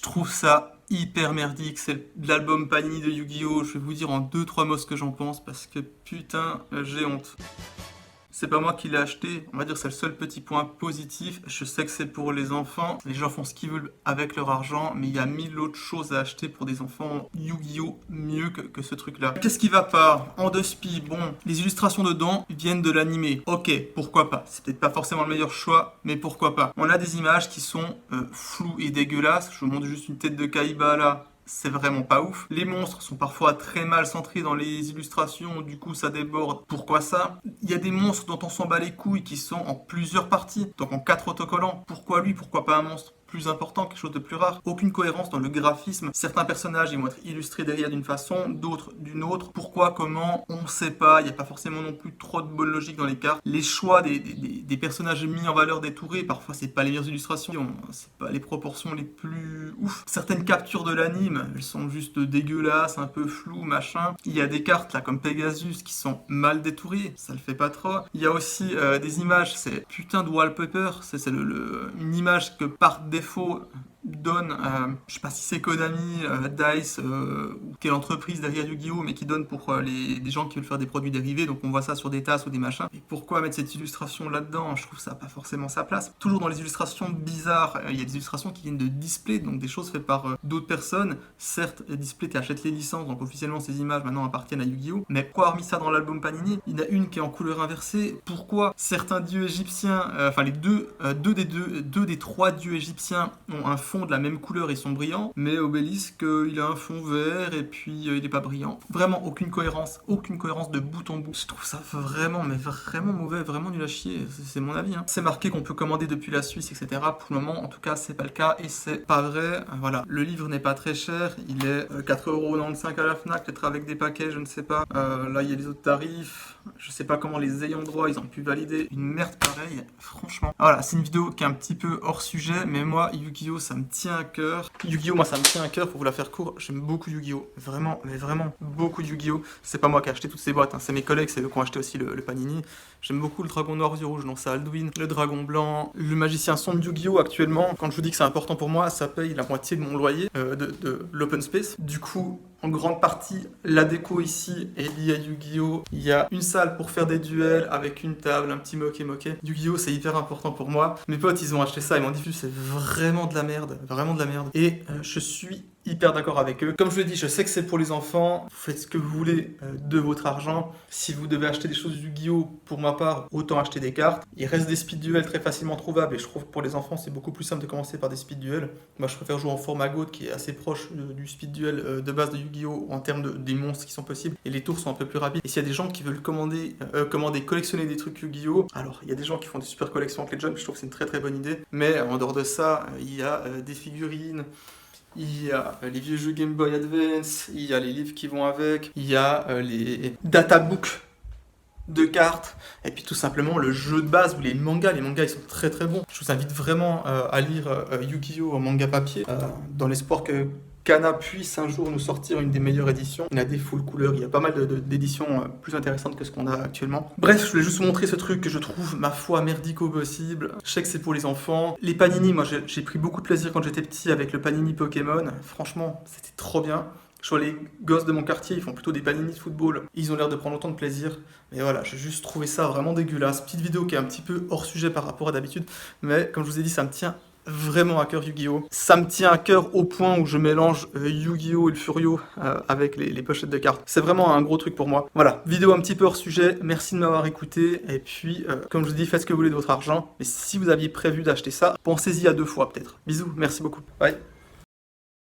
Je trouve ça hyper merdique, c'est l'album Panini de Yu-Gi-Oh! Je vais vous dire en deux trois mots ce que j'en pense parce que putain, j'ai honte. C'est pas moi qui l'ai acheté, on va dire que c'est le seul petit point positif. Je sais que c'est pour les enfants, les gens font ce qu'ils veulent avec leur argent, mais il y a mille autres choses à acheter pour des enfants. Yu-Gi-Oh! Mieux que ce truc-là. Qu'est-ce qui va pas? En deux spi, bon, les illustrations dedans viennent de l'animé. Ok, pourquoi pas? C'est peut-être pas forcément le meilleur choix, mais pourquoi pas? On a des images qui sont floues et dégueulasses. Je vous montre juste une tête de Kaiba là. C'est vraiment pas ouf. Les monstres sont parfois très mal centrés dans les illustrations, du coup ça déborde. Pourquoi ça? Il y a des monstres dont on s'en bat les couilles qui sont en plusieurs parties, donc en 4 autocollants. Pourquoi lui? Pourquoi pas un monstre plus important, quelque chose de plus rare? Aucune cohérence dans le graphisme. Certains personnages ils vont être illustrés derrière d'une façon, d'autres d'une autre. Pourquoi, comment, on sait pas. Il n'y a pas forcément non plus trop de bonne logique dans les cartes. Les choix des personnages mis en valeur détourés, parfois c'est pas les meilleures illustrations, c'est pas les proportions les plus ouf. Certaines captures de l'anime, elles sont juste dégueulasses, un peu floues, machin. Il y a des cartes là comme Pegasus qui sont mal détourées, ça le fait pas trop. Il y a aussi des images, c'est putain de wallpaper, c'est une image que par défaut donne, je sais pas si c'est Konami, DICE ou quelle entreprise derrière Yu-Gi-Oh, mais qui donne pour des gens qui veulent faire des produits dérivés, donc on voit ça sur des tasses ou des machins. Et pourquoi mettre cette illustration là-dedans? Je trouve ça pas forcément sa place. Toujours dans les illustrations bizarres, il y a des illustrations qui viennent de Display, donc des choses faites par d'autres personnes. Certes, Display t'achètes les licences, donc officiellement ces images maintenant appartiennent à Yu-Gi-Oh, mais pourquoi avoir mis ça dans l'album Panini? Il y en a une qui est en couleur inversée. Pourquoi certains dieux égyptiens, enfin les deux des trois dieux égyptiens ont un fond de la même couleur et sont brillants, mais Obélisque il a un fond vert et puis il est pas brillant. Vraiment aucune cohérence de bout en bout. Je trouve ça vraiment, mais vraiment mauvais, vraiment nul à chier, c'est mon avis. Hein. C'est marqué qu'on peut commander depuis la Suisse, etc. Pour le moment, en tout cas, c'est pas le cas et c'est pas vrai. Voilà, le livre n'est pas très cher, il est 4,95€ à la Fnac, peut-être avec des paquets, je ne sais pas. Là, il y a les autres tarifs. Je sais pas comment les ayants droit ils ont pu valider une merde pareille, franchement. Voilà, c'est une vidéo qui est un petit peu hors sujet, mais moi, Yu-Gi-Oh, ça me tient à cœur. Yu-Gi-Oh, moi, ça me tient à cœur, pour vous la faire court, j'aime beaucoup Yu-Gi-Oh. Vraiment, mais vraiment, beaucoup Yu-Gi-Oh. C'est pas moi qui ai acheté toutes ces boîtes, hein. C'est mes collègues, c'est eux qui ont acheté aussi le Panini. J'aime beaucoup le dragon noir aux yeux rouges, donc c'est Alduin, le dragon blanc, le magicien sombre Yu-Gi-Oh actuellement. Quand je vous dis que c'est important pour moi, ça paye la moitié de mon loyer de l'open space. Du coup, en grande partie, la déco ici est liée à Yu-Gi-Oh! Il y a une salle pour faire des duels avec une table, un petit moquet-moquet. Yu-Gi-Oh! C'est hyper important pour moi. Mes potes, ils ont acheté ça, ils m'ont dit c'est vraiment de la merde, vraiment de la merde. Et je suis hyper d'accord avec eux. Comme je l'ai dit, je sais que c'est pour les enfants. Vous faites ce que vous voulez de votre argent. Si vous devez acheter des choses Yu-Gi-Oh! Pour ma part, autant acheter des cartes. Il reste des speed duels très facilement trouvables et je trouve que pour les enfants, c'est beaucoup plus simple de commencer par des speed duels. Moi, je préfère jouer en format GOAT qui est assez proche du speed duel de base de Yu-Gi-Oh! En termes des monstres qui sont possibles et les tours sont un peu plus rapides. Et s'il y a des gens qui veulent collectionner des trucs Yu-Gi-Oh! Alors, il y a des gens qui font des super collections avec les jumps, je trouve que c'est une très très bonne idée. Mais en dehors de ça, il y a des figurines. Il y a les vieux jeux Game Boy Advance, il y a les livres qui vont avec, il y a les databooks de cartes, et puis tout simplement le jeu de base ou les mangas ils sont très très bons. Je vous invite vraiment à lire Yu-Gi-Oh! En manga papier, dans l'espoir que Kana puisse un jour nous sortir une des meilleures éditions. Il y a des full couleurs, il y a pas mal d'éditions plus intéressantes que ce qu'on a actuellement. Bref, je voulais juste vous montrer ce truc que je trouve, ma foi, merdique au possible. Je sais que c'est pour les enfants. Les Panini, moi j'ai pris beaucoup de plaisir quand j'étais petit avec le Panini Pokémon. Franchement, c'était trop bien. Je vois les gosses de mon quartier, ils font plutôt des panini de football. Ils ont l'air de prendre autant de plaisir. Mais voilà, j'ai juste trouvé ça vraiment dégueulasse. Petite vidéo qui est un petit peu hors sujet par rapport à d'habitude. Mais comme je vous ai dit, ça me tient vraiment à cœur Yu-Gi-Oh! Ça me tient à cœur au point où je mélange Yu-Gi-Oh! Et le Furio avec les pochettes de cartes. C'est vraiment un gros truc pour moi. Voilà, vidéo un petit peu hors sujet. Merci de m'avoir écouté. Et puis, comme je vous dis, faites ce que vous voulez de votre argent. Mais si vous aviez prévu d'acheter ça, pensez-y à 2 fois peut-être. Bisous, merci beaucoup. Bye.